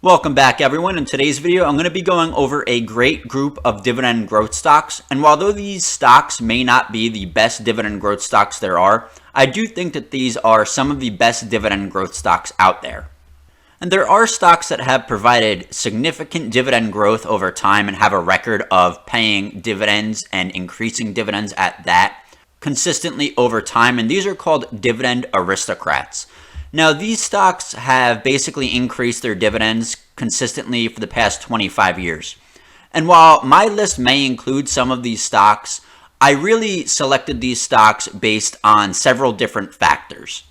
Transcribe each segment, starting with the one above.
Welcome back, everyone. In today's video, I'm going to be going over a great group of dividend growth stocks. And while these stocks may not be the best dividend growth stocks there are, I do think that these are some of the best dividend growth stocks out there. And there are stocks that have provided significant dividend growth over time and have a record of paying dividends and increasing dividends at that consistently over time. And these are called dividend aristocrats. Now, these stocks have basically increased their dividends consistently for the past 25 years. And while my list may include some of these stocks, I really selected these stocks based on several different factors.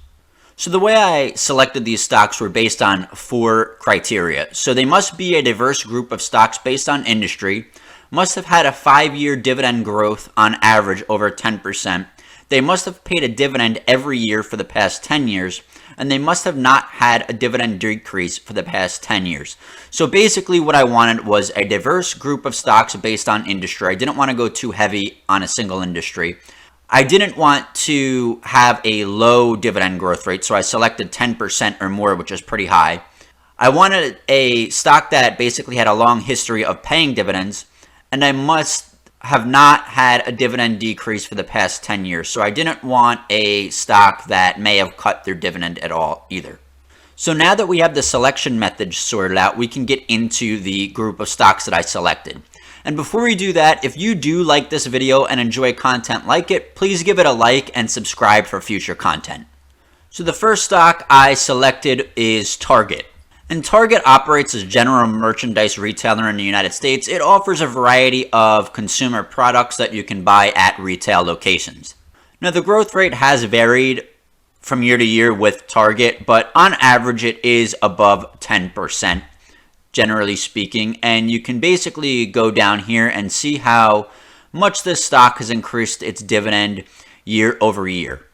So the way I selected these stocks were based on 4 criteria. So they must be a diverse group of stocks based on industry, must have had a 5-year dividend growth on average over 10%. They must have paid a dividend every year for the past 10 years, and they must have not had a dividend decrease for the past 10 years. So basically what I wanted was a diverse group of stocks based on industry. I didn't want to go too heavy on a single industry. I didn't want to have a low dividend growth rate, so I selected 10% or more, which is pretty high. I wanted a stock that basically had a long history of paying dividends, and I must have not had a dividend decrease for the past 10 years. So I didn't want a stock that may have cut their dividend at all either. So now that we have the selection method sorted out, we can get into the group of stocks that I selected. And before we do that, if you do like this video and enjoy content like it, please give it a like and subscribe for future content. So the first stock I selected is Target. And Target operates as a general merchandise retailer in the United States. It offers a variety of consumer products that you can buy at retail locations. Now, the growth rate has varied from year to year with Target, but on average it is above 10%, generally speaking. And you can basically go down here and see how much this stock has increased its dividend year over year.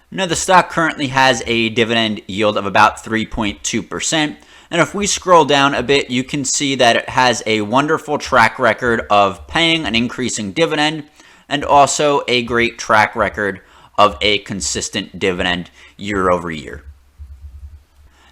Now, the stock currently has a dividend yield of about 3.2%. And if we scroll down a bit, you can see that it has a wonderful track record of paying an increasing dividend and also a great track record of a consistent dividend year over year.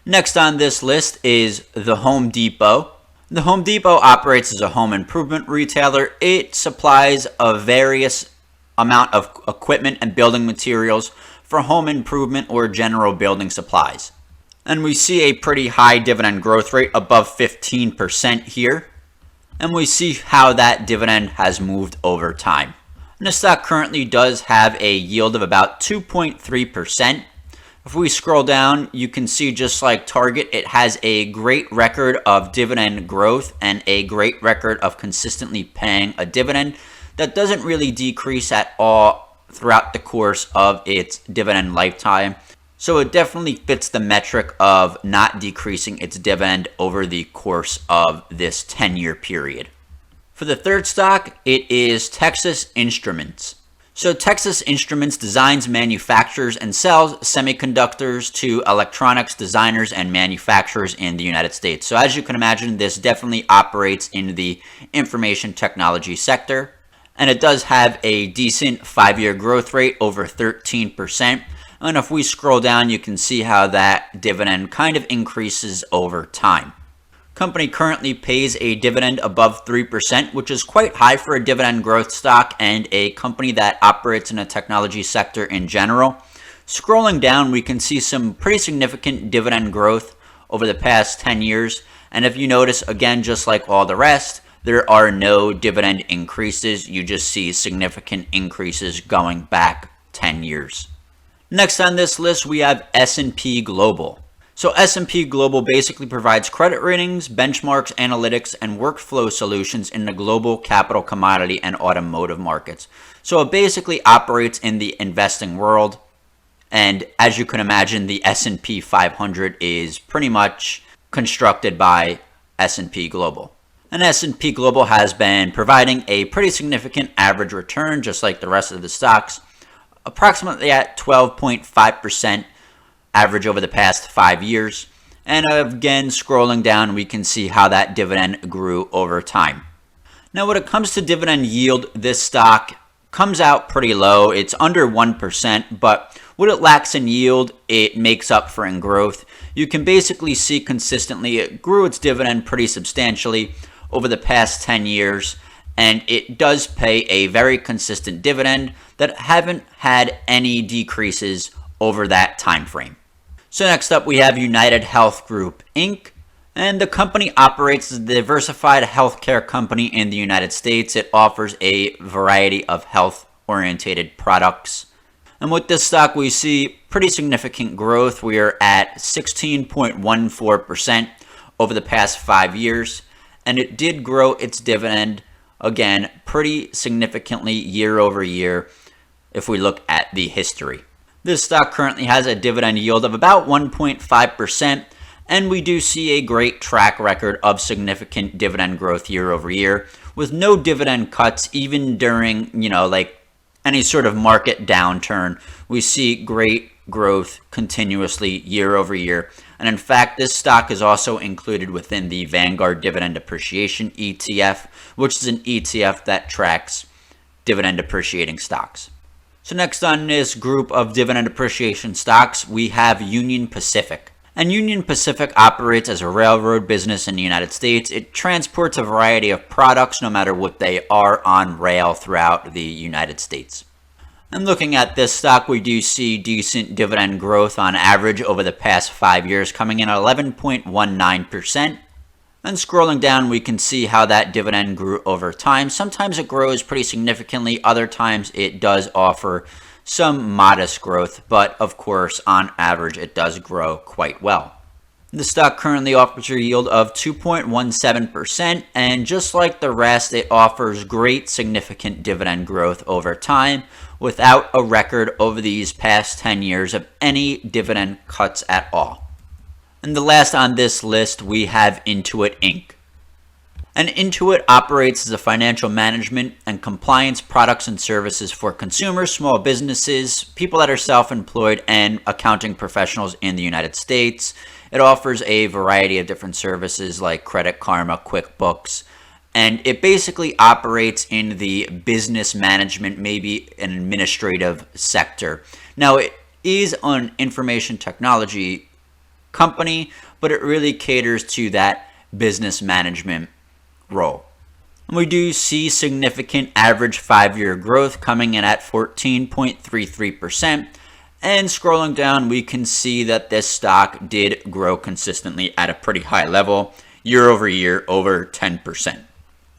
Next on this list is the Home Depot. The Home Depot operates as a home improvement retailer. It supplies a various amount of equipment and building materials for home improvement or general building supplies. And we see a pretty high dividend growth rate above 15% here. And we see how that dividend has moved over time. And the stock currently does have a yield of about 2.3%. If we scroll down, you can see just like Target, it has a great record of dividend growth and a great record of consistently paying a dividend that doesn't really decrease at all throughout the course of its dividend lifetime. So it definitely fits the metric of not decreasing its dividend over the course of this 10-year period. For the third stock, it is Texas Instruments. So Texas Instruments designs, manufactures, and sells semiconductors to electronics designers and manufacturers in the United States. So as you can imagine, this definitely operates in the information technology sector. And it does have a decent 5-year growth rate over 13%. And if we scroll down, you can see how that dividend kind of increases over time. Company currently pays a dividend above 3%, which is quite high for a dividend growth stock and a company that operates in a technology sector in general. Scrolling down, we can see some pretty significant dividend growth over the past 10 years. And if you notice, again, just like all the rest, there are no dividend increases. You just see significant increases going back 10 years. Next on this list, we have S&P Global. So S&P Global basically provides credit ratings, benchmarks, analytics, and workflow solutions in the global capital, commodity, and automotive markets. So it basically operates in the investing world. And as you can imagine, the S&P 500 is pretty much constructed by S&P Global. And S&P Global has been providing a pretty significant average return, just like the rest of the stocks, approximately at 12.5% average over the past 5 years. And again, scrolling down, we can see how that dividend grew over time. Now, when it comes to dividend yield, this stock comes out pretty low. It's under 1%, but what it lacks in yield, it makes up for in growth. you can basically see consistently it grew its dividend pretty substantially over the past 10 years, and it does pay a very consistent dividend that haven't had any decreases over that time frame. So next up we have United Health Group Inc. And the company operates as a diversified healthcare company in the United States. It offers a variety of health-oriented products. And with this stock, we see pretty significant growth. We are at 16.14% over the past 5 years. And it did grow its dividend, again, pretty significantly year over year if we look at the history. This stock currently has a dividend yield of about 1.5%. And we do see a great track record of significant dividend growth year over year with no dividend cuts even during, like any sort of market downturn. We see great growth continuously year over year. And in fact, this stock is also included within the Vanguard Dividend Appreciation ETF, which is an ETF that tracks dividend appreciating stocks. So next on this group of dividend appreciation stocks, we have Union Pacific. And Union Pacific operates as a railroad business in the United States. It transports a variety of products, no matter what they are, on rail throughout the United States. And looking at this stock, we do see decent dividend growth on average over the past 5 years, coming in at 11.19%. And scrolling down, we can see how that dividend grew over time. Sometimes it grows pretty significantly. Other times it does offer some modest growth, but of course, on average, it does grow quite well. The stock currently offers a yield of 2.17%, and just like the rest, it offers great significant dividend growth over time without a record over these past 10 years of any dividend cuts at all. And the last on this list, we have Intuit Inc. And Intuit operates as a financial management and compliance products and services for consumers, small businesses, people that are self-employed, and accounting professionals in the United States. It offers a variety of different services like Credit Karma, QuickBooks, and it basically operates in the business management, maybe an administrative sector. Now, it is an information technology company, but it really caters to that business management role. And we do see significant average 5-year growth coming in at 14.33%. And scrolling down, we can see that this stock did grow consistently at a pretty high level, year over year, over 10%.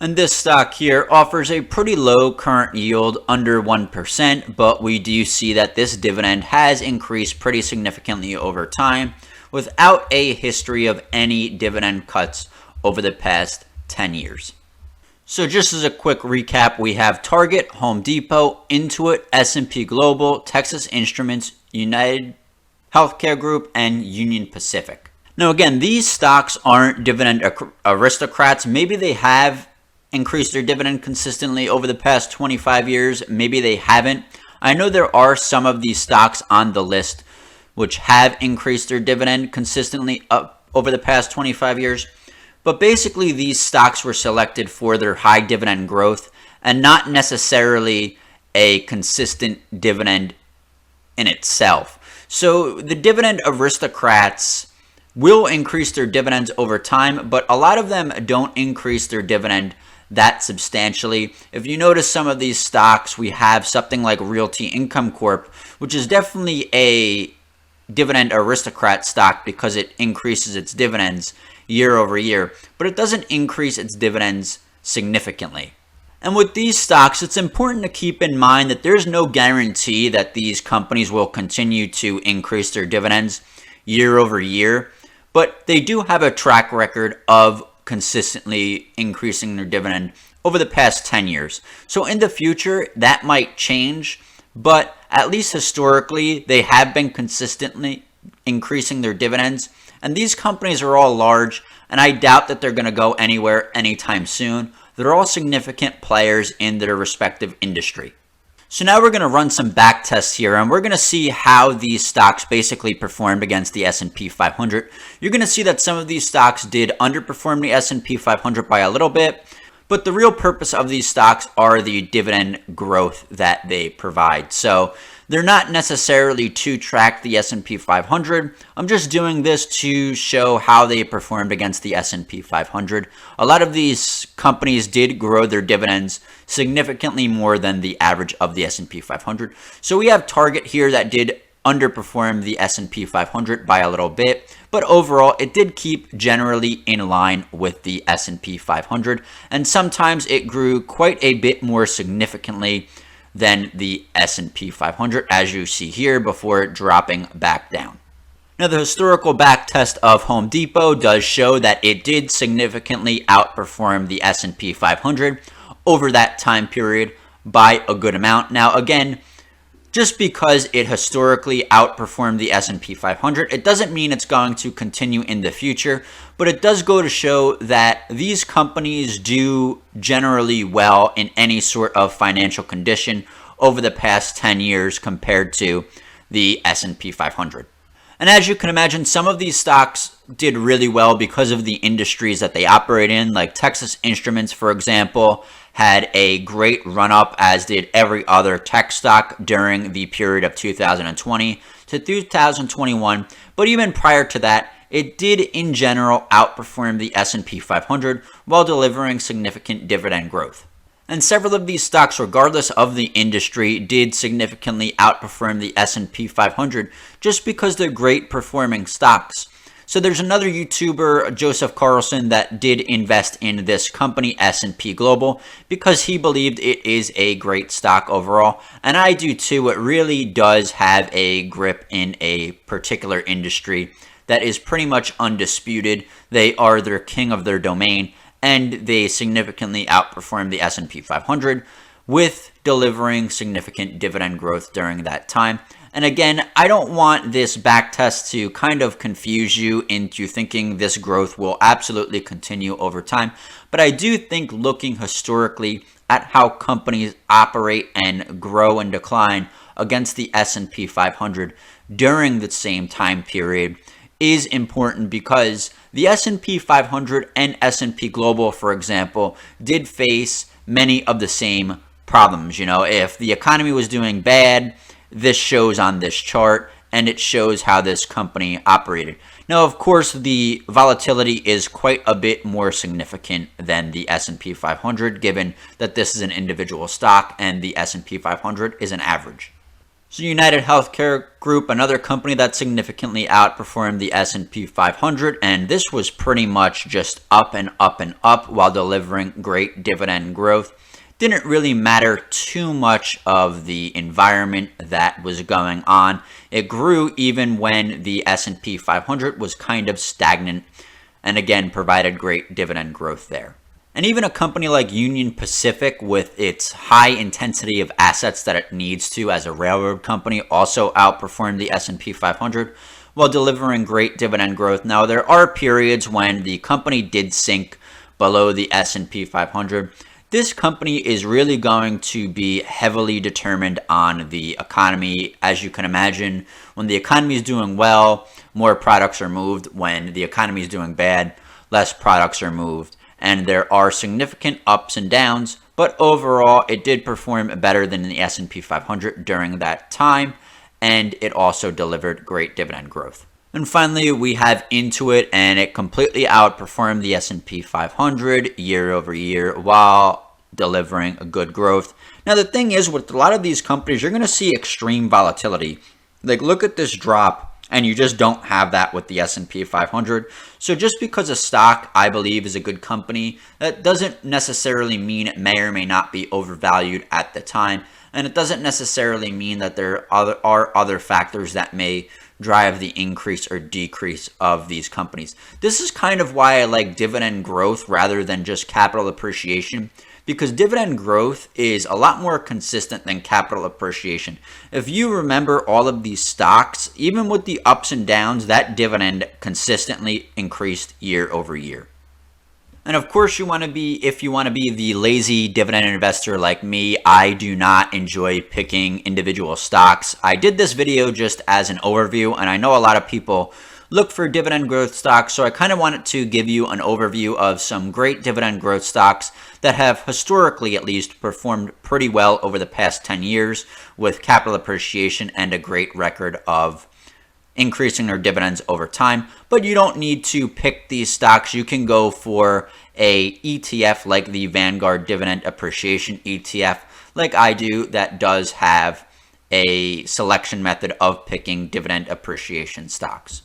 And this stock here offers a pretty low current yield, under 1%, but we do see that this dividend has increased pretty significantly over time without a history of any dividend cuts over the past 10 years. So just as a quick recap, we have Target, Home Depot, Intuit, S&P Global, Texas Instruments, United Healthcare Group, and Union Pacific. Now again, these stocks aren't dividend aristocrats. Maybe they have increased their dividend consistently over the past 25 years. Maybe they haven't. I know there are some of these stocks on the list which have increased their dividend consistently up over the past 25 years. But basically, these stocks were selected for their high dividend growth and not necessarily a consistent dividend in itself. So the dividend aristocrats will increase their dividends over time, but a lot of them don't increase their dividend that substantially. If you notice some of these stocks, we have something like Realty Income Corp, which is definitely a dividend aristocrat stock because it increases its dividends year over year, but it doesn't increase its dividends significantly. And with these stocks, it's important to keep in mind that there's no guarantee that these companies will continue to increase their dividends year over year, but they do have a track record of consistently increasing their dividend over the past 10 years. So in the future, that might change, but at least historically, they have been consistently increasing their dividends. And these companies are all large, and I doubt that they're going to go anywhere anytime soon. They're all significant players in their respective industry. So now we're going to run some back tests here, and we're going to see how these stocks basically performed against the S&P 500. You're going to see that some of these stocks did underperform the S&P 500 by a little bit, but the real purpose of these stocks are the dividend growth that they provide. So They're not necessarily to track the S&P 500. I'm just doing this to show how they performed against the S&P 500. A lot of these companies did grow their dividends significantly more than the average of the S&P 500. So we have Target here that did underperform the S&P 500 by a little bit, but overall it did keep generally in line with the S&P 500, and sometimes it grew quite a bit more significantly than the S&P 500, as you see here, before dropping back down. Now, the historical back test of Home Depot does show that it did significantly outperform the S&P 500 over that time period by a good amount. Now, again, just because it historically outperformed the S&P 500, it doesn't mean it's going to continue in the future, but it does go to show that these companies do generally well in any sort of financial condition over the past 10 years compared to the S&P 500. And as you can imagine, some of these stocks did really well because of the industries that they operate in, like Texas Instruments, for example, had a great run-up, as did every other tech stock during the period of 2020 to 2021. But even prior to that, it did in general outperform the S&P 500 while delivering significant dividend growth. And several of these stocks, regardless of the industry, did significantly outperform the S&P 500 just because they're great performing stocks. So there's another YouTuber, Joseph Carlson, that did invest in this company, S&P Global, because he believed it is a great stock overall. And I do too. It really does have a grip in a particular industry that is pretty much undisputed. They are their king of their domain, and they significantly outperformed the S&P 500 with delivering significant dividend growth during that time. And again, I don't want this back test to kind of confuse you into thinking this growth will absolutely continue over time. But I do think looking historically at how companies operate and grow and decline against the S&P 500 during the same time period is important, because the S&P 500 and S&P Global, for example, did face many of the same problems. You know, if the economy was doing bad, this shows on this chart, and it shows how this company operated. Now, of course, the volatility is quite a bit more significant than the S&P 500, given that this is an individual stock and the S&P 500 is an average. So United Healthcare Group, another company that significantly outperformed the S&P 500, and this was pretty much just up and up and up while delivering great dividend growth. Didn't really matter too much of the environment that was going on. It grew even when the S&P 500 was kind of stagnant, and again provided great dividend growth there. And even a company like Union Pacific, with its high intensity of assets that it needs to as a railroad company, also outperformed the S&P 500 while delivering great dividend growth. Now, there are periods when the company did sink below the S&P 500. This company is really going to be heavily determined on the economy. As you can imagine, when the economy is doing well, more products are moved. When the economy is doing bad, less products are moved. And there are significant ups and downs, but overall, it did perform better than the S&P 500 during that time, and it also delivered great dividend growth. And finally, we have Intuit, and it completely outperformed the S&P 500 year over year while delivering a good growth. Now, the thing is, with a lot of these companies, you're going to see extreme volatility. Like, look at this drop, and you just don't have that with the S&P 500. So just because a stock, I believe, is a good company, that doesn't necessarily mean it may or may not be overvalued at the time. And it doesn't necessarily mean that there are other factors that may drive the increase or decrease of these companies. This is kind of why I like dividend growth rather than just capital appreciation, because dividend growth is a lot more consistent than capital appreciation. If you remember all of these stocks, even with the ups and downs, that dividend consistently increased year over year. And of course, if you want to be the lazy dividend investor like me, I do not enjoy picking individual stocks. I did this video just as an overview, and I know a lot of people look for dividend growth stocks. So I kind of wanted to give you an overview of some great dividend growth stocks that have historically at least performed pretty well over the past 10 years with capital appreciation and a great record of increasing their dividends over time. But you don't need to pick these stocks. You can go for a ETF like the Vanguard Dividend Appreciation ETF like I do, that does have a selection method of picking dividend appreciation stocks.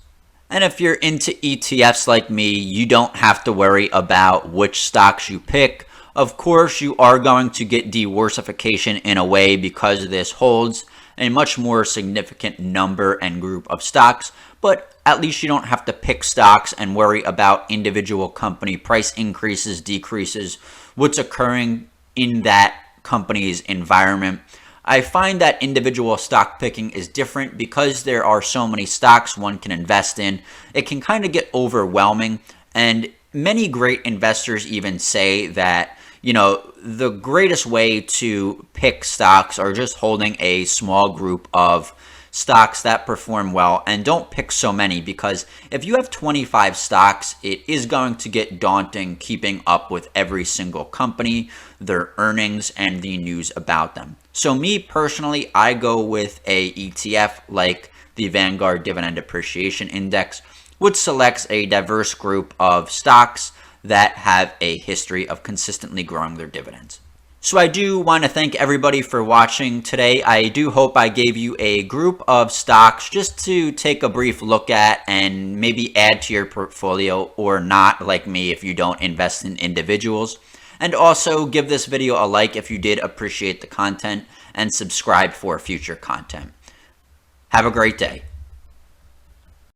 And if you're into ETFs like me, you don't have to worry about which stocks you pick. Of course, you are going to get diversification in a way because this holds a much more significant number and group of stocks, but at least you don't have to pick stocks and worry about individual company price increases, decreases, what's occurring in that company's environment. I find that individual stock picking is different because there are so many stocks one can invest in. It can kind of get overwhelming, and many great investors even say that the greatest way to pick stocks are just holding a small group of stocks that perform well, and don't pick so many, because if you have 25 stocks, it is going to get daunting keeping up with every single company, their earnings, and the news about them. So me personally, I go with a ETF like the Vanguard Dividend Appreciation Index, which selects a diverse group of stocks that have a history of consistently growing their dividends. So I do want to thank everybody for watching today. I do hope I gave you a group of stocks just to take a brief look at and maybe add to your portfolio, or not, like me, if you don't invest in individuals. And also give this video a like if you did appreciate the content, and subscribe for future content. Have a great day.